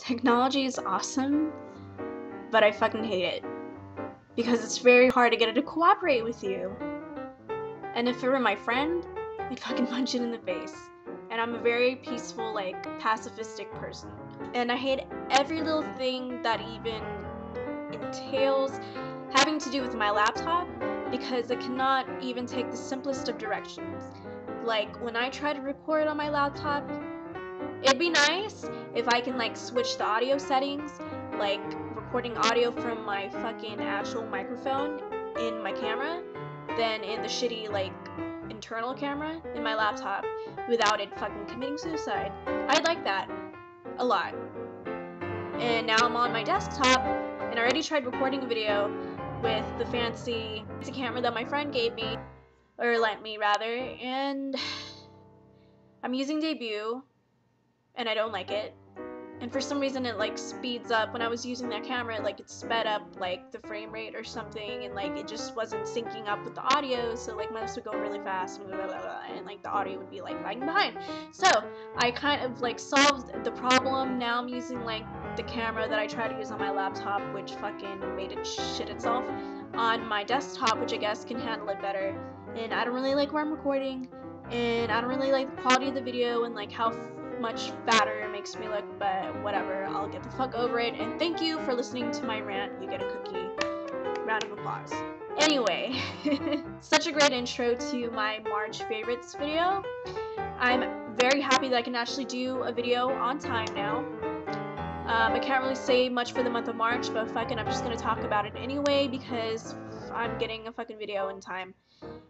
Technology is awesome, but I fucking hate it. Because it's very hard to get it to cooperate with you. And if it were my friend, I'd fucking punch it in the face. And I'm a very peaceful, like, pacifistic person. And I hate every little thing that even entails having to do with my laptop, because it cannot even take the simplest of directions. Like, when I try to record on my laptop, it'd be nice if I can, like, switch the audio settings, like recording audio from my fucking actual microphone in my camera than in the shitty, like, internal camera in my laptop without it fucking committing suicide. I'd like that a lot. And now I'm on my desktop, and I already tried recording a video with the fancy camera that my friend gave me, or lent me rather, and I'm using Debut, and I don't like it. And for some reason it like speeds up. When I was using that camera, like it sped up like the frame rate or something, and like it just wasn't syncing up with the audio, so like my would go really fast and, blah, blah, blah, and like the audio would be like lagging behind. So I kind of like solved the problem. Now I'm using like the camera that I try to use on my laptop, which fucking made it shit itself, on my desktop, which I guess can handle it better. And I don't really like where I'm recording, and I don't really like the quality of the video and like how much fatter it makes me look, but whatever, I'll get the fuck over it. And thank you for listening to my rant. You get a cookie. Round of applause. Anyway, such a great intro to my March favorites video. I'm very happy that I can actually do a video on time now. I can't really say much for the month of March, but fucking I'm just gonna talk about it anyway because I'm getting a fucking video in time.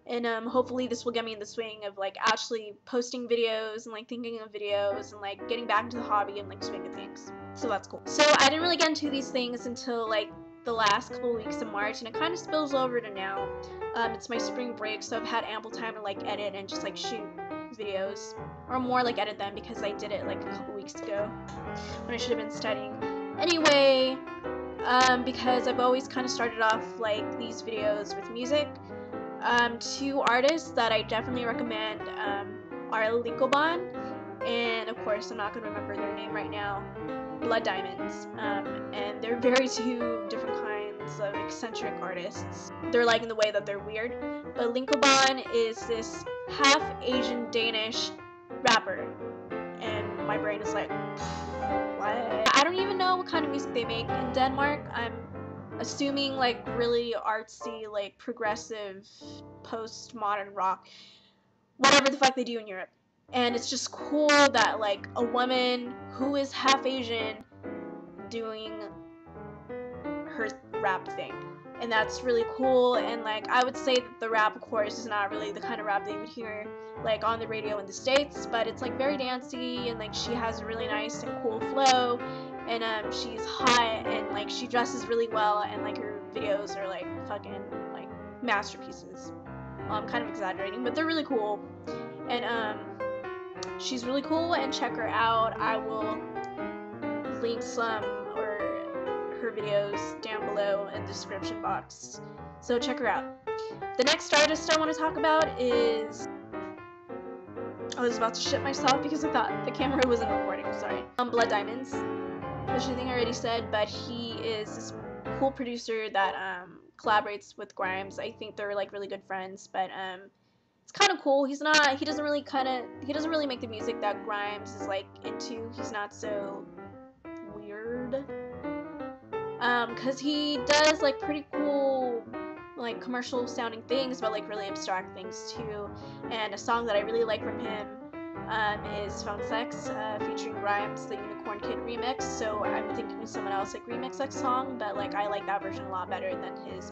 And hopefully this will get me in the swing of like actually posting videos and like thinking of videos and like getting back into the hobby and like swing of things. So that's cool. So I didn't really get into these things until like the last couple weeks of March, and it kind of spills over to now. It's my spring break, so I've had ample time to like edit and just like shoot videos, or more like edit them, because I did it like a couple weeks ago when I should have been studying. Anyway, because I've always kind of started off like these videos with music. Two artists that I definitely recommend are Linkoban, and of course I'm not going to remember their name right now, Blood Diamonds, and they're very two different kinds of eccentric artists. They're like in the way that they're weird, but Linkoban is this half Asian Danish rapper, and my brain is like, what? I don't even know what kind of music they make in Denmark. I'm assuming like really artsy, like progressive, postmodern rock, whatever the fuck they do in Europe. And it's just cool that like a woman who is half Asian doing her rap thing, and that's really cool. And like I would say that the rap, of course, is not really the kind of rap that you would hear like on the radio in the States, but it's like very dancey, and like she has a really nice and cool flow. And she's hot, and like she dresses really well, and like her videos are like fucking like masterpieces. I'm kind of exaggerating, but they're really cool. And she's really cool, and check her out. I will link some or her videos down below in the description box, so check her out. The next artist I want to talk about is, I was about to shit myself because I thought the camera wasn't recording, sorry. Blood Diamonds, which I think I already said, but he is this cool producer that collaborates with Grimes. I think they're like really good friends, but it's kind of cool. He doesn't really make the music that Grimes is like into. He's not so weird, cause he does like pretty cool like commercial sounding things, but like really abstract things too. And a song that I really like from him is Phone Sex, featuring Grimes, the Unicorn Kid remix. So I'm thinking of someone else like remix that song, but like I like that version a lot better than his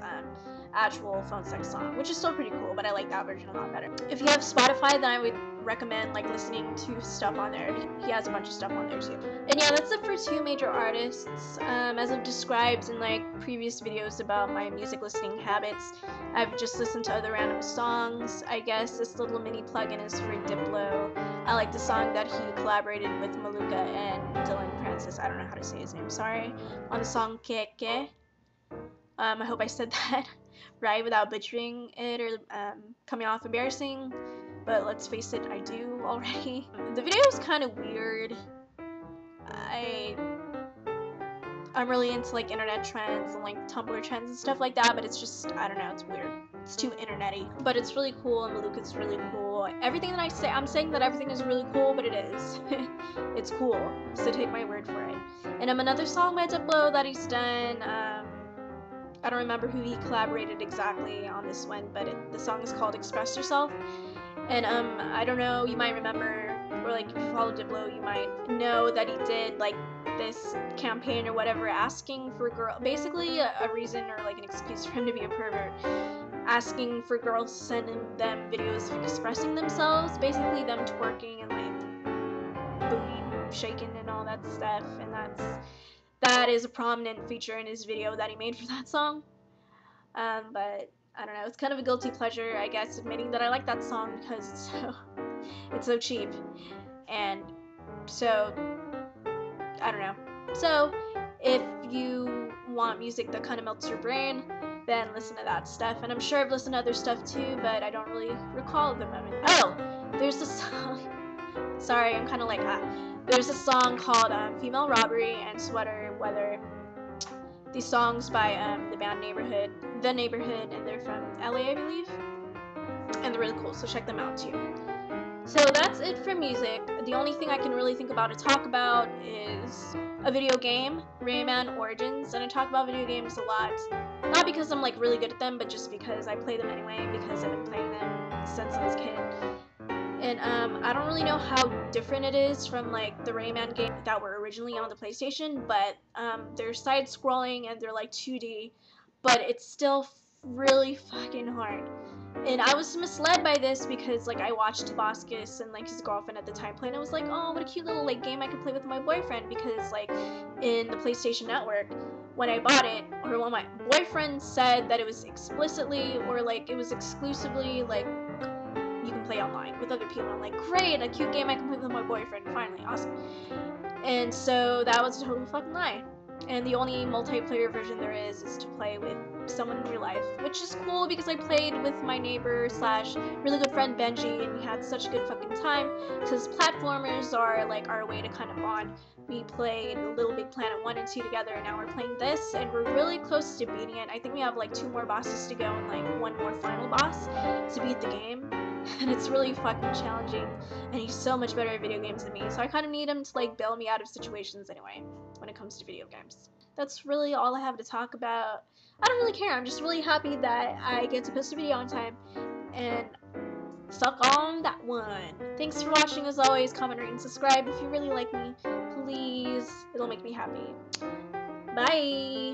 actual Phone Sex song, which is still pretty cool, but I like that version a lot better. If you have Spotify, then I would recommend like listening to stuff on there. He has a bunch of stuff on there too. And yeah, that's it for two major artists. As I've described in like previous videos about my music listening habits, I've just listened to other random songs. I guess this little mini plugin is for Diplo. I like the song that he collaborated with Maluka and Dylan Francis, I don't know how to say his name, sorry, on the song Keke. I hope I said that right without butchering it or coming off embarrassing, but let's face it, I do already. The video is kind of weird. I I'm really into like internet trends and like Tumblr trends and stuff like that, but it's just, I don't know, it's weird. It's too internety. But it's really cool, and Maluka's really cool. Everything that I say, I'm saying that everything is really cool, but it is. It's cool, so take my word for it. And another song by Diplo that he's done, I don't remember who he collaborated exactly on this one, but the song is called Express Yourself. And I don't know, you might remember, or like if you follow Diplo, you might know that he did like this campaign or whatever, asking for basically a reason or like an excuse for him to be a pervert, asking for girls to send them videos of expressing themselves, basically them twerking and like booty shaking and all that stuff. And that is a prominent feature in his video that he made for that song. But I don't know, it's kind of a guilty pleasure, I guess, admitting that I like that song because it's so cheap. And so, I don't know. So, if you want music that kind of melts your brain, then listen to that stuff. And I'm sure I've listened to other stuff too, but I don't really recall at the moment. Oh, there's a song. Sorry, I'm kind of like, there's a song called Female Robbery and Sweater Weather. These songs by the band The Neighborhood, and they're from LA, I believe. And they're really cool, so check them out too. So that's it for music. The only thing I can really think about to talk about is a video game, Rayman Origins, and I talk about video games a lot. Not because I'm like really good at them, but just because I play them anyway, because I've been playing them since I was a kid. And I don't really know how different it is from like the Rayman games that were originally on the PlayStation, but they're side-scrolling and they're like 2D, but it's still really fucking hard. And I was misled by this because like I watched Tabascus and like his girlfriend at the time play, and I was like, oh, what a cute little like game I could play with my boyfriend, because like in the PlayStation Network, when I bought it, or when my boyfriend said that it was explicitly or like it was exclusively like you can play online with other people. I'm like, great, a cute game I can play with my boyfriend, finally, awesome. And so that was a total fucking lie. And the only multiplayer version there is to play with someone in real life, which is cool because I played with my neighbor slash really good friend Benji, and we had such a good fucking time, because platformers are like our way to kind of bond. We played Little Big Planet 1 and 2 together, and now we're playing this, and we're really close to beating it. I think we have like 2 more bosses to go and like 1 more final boss to beat the game. And it's really fucking challenging, and he's so much better at video games than me, so I kind of need him to like bail me out of situations anyway when it comes to video games. That's really all I have to talk about. I don't really care. I'm just really happy that I get to post a video on time, and suck on that one. Thanks for watching. As always, comment, rate, and subscribe if you really like me. Please, it'll make me happy. Bye!